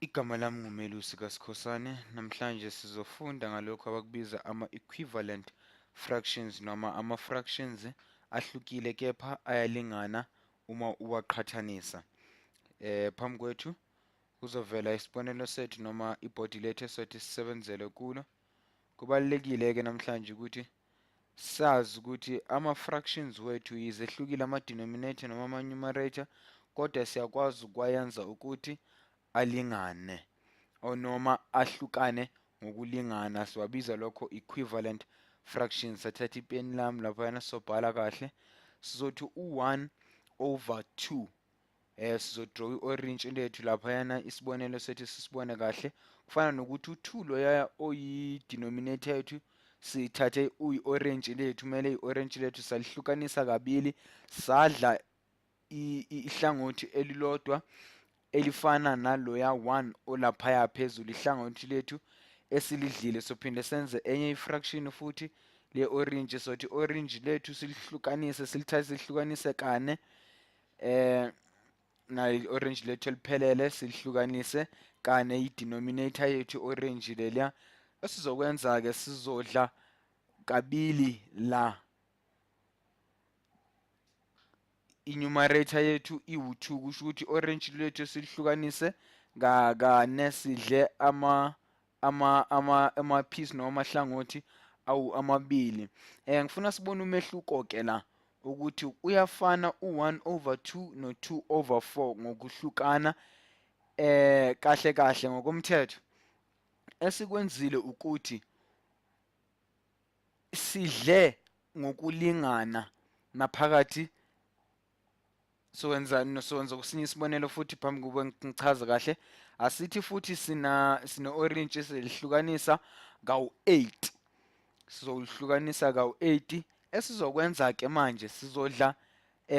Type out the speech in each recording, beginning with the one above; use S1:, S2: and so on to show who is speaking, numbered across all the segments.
S1: Igama lami nguMelusi kaSkhosana. Namhlanje sizofunda ngalokho abakubiza ama-equivalent fractions noma ama-fractions ahlukile kepha ayalingana uma uwaqhathanisa. Phambi kwethu kuzovela isibonelo sethu noma ibhodi lethu esothi sisebenzele kulo. Kubalulekile-ke namhlanje ukuthi sazi ukuthi ama-fractions wethu yize ehlukile ama-denominator noma ama-numerator, kodwa siyakwazi ukwayenza ukuthi alingane or noma ahlukane ngokulingana. Siwabiza lokho equivalent fractions. Sathatha ipeni lami laphayana sizobhala kahle. Sizothi u-1 over 2. Sizodraw i-orange lethu laphayana, isibonelo sethu sisibone kahle. Kufana nokuthi u-2 loya oyi-denominator yethu sithathe uyi-orange lethu, kumele i-orange lethu salihlukanisa kabili, sadla ihlangothi elilodwa elifana naloya 1 olaphaya phezulu. Ihlangothi lethu esilidlile sophinde senze enye ifraction futhi le orange, sothi orange lethu silihlukanise, silithathe silihlukanise kane na orange lethu eliphelele silihlukanise kane i-denominator yethu orange leliya. Esizokwenza-ke sizodla kabili la i-numerator yethu iwu-2, kusho ukuthi orange lethu silihlukanise kane sidle ama-piece noma amahlangothi amabili. Ngifuna sibone umehluko-ke la ukuthi uyafana u-1 over 2 no-2 over 4 ngokuhlukana kahle kahle ngokomthetho. Esikwenzile ukuthi sidle ngokulingana naphakathi. Sowenza kusinye isibonelo futhi phambi kube ngichaza kahle. Asithi futhi sine-orange silihlukanisa kawu-8. Sizolihlukanisa kawu-8. Esizokwenza-ke manje sizodla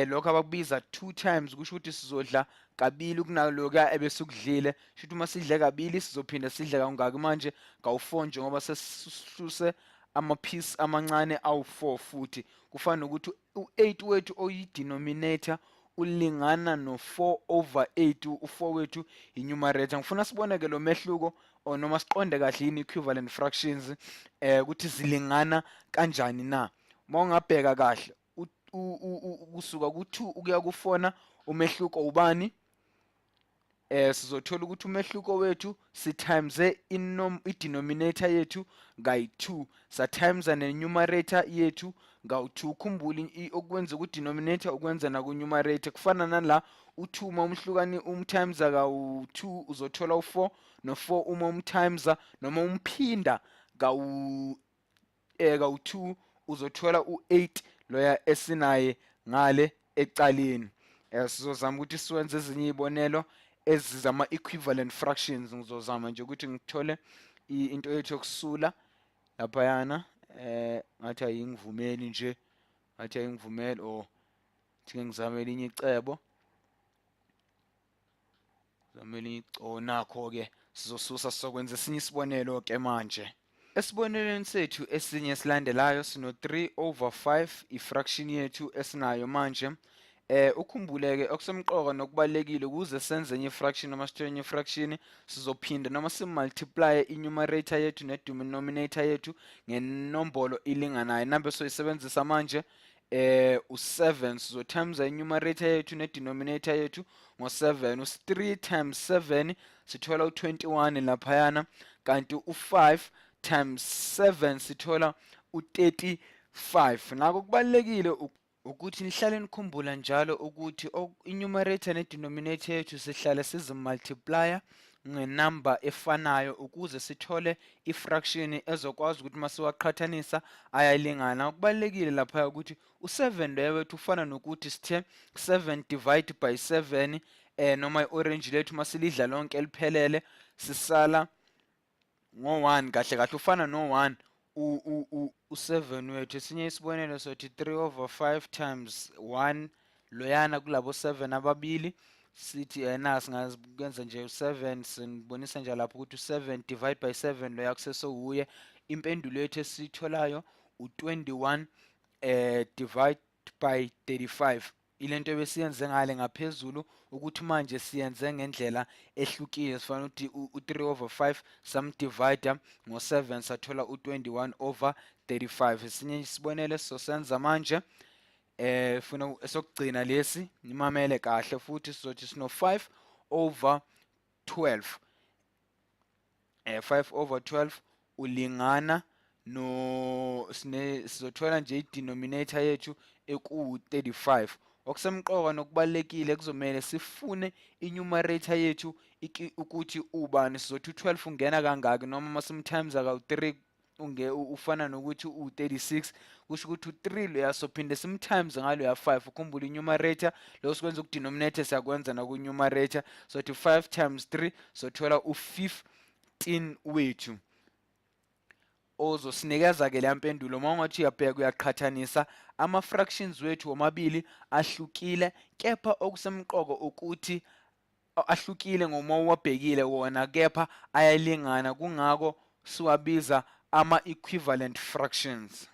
S1: lokho abakubiza 2 times, kusho ukuthi sizodla kabili kunalokuya ebesikudlile. Kusho ukuthi uma sidle kabili sizophinda sidle kangaki manje? Kawu-4, njengoba sesihluse ama-piece amancane awu-4 futhi. Kufana nokuthi u-8 wethu oyi-denominator ulingana no-4 over 8. U-4 wethu i-numerator. Ngifuna sibone-ke lo mehluko or noma siqonde kahle yini equivalent fractions ukuthi zilingana kanjani na. Uma ungabheka kahle kusuka ku-2 ukuya ku-4 umehluko ubani? Sizothola ukuthi umehluko wethu sithimes i-denominator yethu ngayi-2, sathimesa ne-numerator yethu ngawu-2. Khumbule okwenza ku-denominator ukwenza naku-numerator. Kufana nala u-2 uma umthimesa kawu-2 uzothola u-4, no-4 uma umthimesa noma umphinda kawu-2 uzothola u-8 loya esinaye ngale ecaleni. Sizozama ukuthi siwenze ezinye izibonelo ezizama-equivalent fractions. Ngizozama nje ukuthi ngithole into yethu yokusula laphayana. Ngathi ayingivumeli nje, ngathi ayingivumeli, or thi ngizame elinye icebo. Nakho-ke sizosusa sizokwenza esinye isibonelo-ke manje. Esibonelweni sethu esinye esilandelayo sino-3 over 5 ifraction yethu esinayo manje. Ukhumbuleke okusemqoka nokubalekile ukuze senze enye ifraction noma sithole enye ifraction, sizophinda noma simultiply i-numerator yethu ne-denominator yethu ngenombolo ilinganayo. Number soyisebenzisa manje u7, sizothimesa i-numerator yethu ne-denominator yethu ngo7. U3 times 7 sithola u21 laphayana, kanti u5 times 7 sithola u35. Nako kubalekile ukuthi nihlale nikhumbula njalo ukuthi i-numerator ne-denominator yethu sihlale sizimultiplya ngenumber efanayo ukuze sithole ifraction ezokwazi ukuthi masiwaqhathanisa ayalingana. Kubalekile lapha ukuthi u7 loya wethu ufana nokuthi sithe 7 divide by 7 noma i-orange lethu masilidla lonke eliphelele sisala ngo1 kahle kahle ufana no1 u7 wethu. Esinye isibonelo sothi 3 over 5 times 1 loyana kulabo 7 ababili. Sithi singazenza nje u7, sinibonisa nje lapho ukuthi u7 divide by 7 loya kusesowuye. Impendulo yethu esitholayo u21 divide by 35. ilento besiyenze ngale ngaphezulu ukuthi manje siyenze ngendlela ehlukile. Sifana ukuthi u3/5 samdivide ngo7 sathola u21/35. Esinye isibonelo sizosenza manje funa esokugcina lesi nimamele kahle futhi sizothi sino 5/12. 5/12 ulingana no sizothola nje i-denominator yethu eku35. Okusemqoka nokubalekile kuzomela sifune i-numerator yethu ukuthi ubani. Sizothi u12 ungena kangaki noma masimtimes aka3 ufana nokuthi u36, kusho ukuthi u3 loya sophinde simtimes ngalo ya 5. Ukhumbula i-numerator lo sikwenza ku-denominator siyakwenza na ku-numerator. Sothi 5 times 3 sothola u15 wethu ozosinikeza ke lempendulo. Uma ungathi uyabheka uyaqhathanisa ama-fractions wethu womabili ahlukile, kepha okusemqoka ukuthi ahlukile ngoma uwabhekile wona, kepha ayalingana, kungako siwabiza ama-equivalent fractions.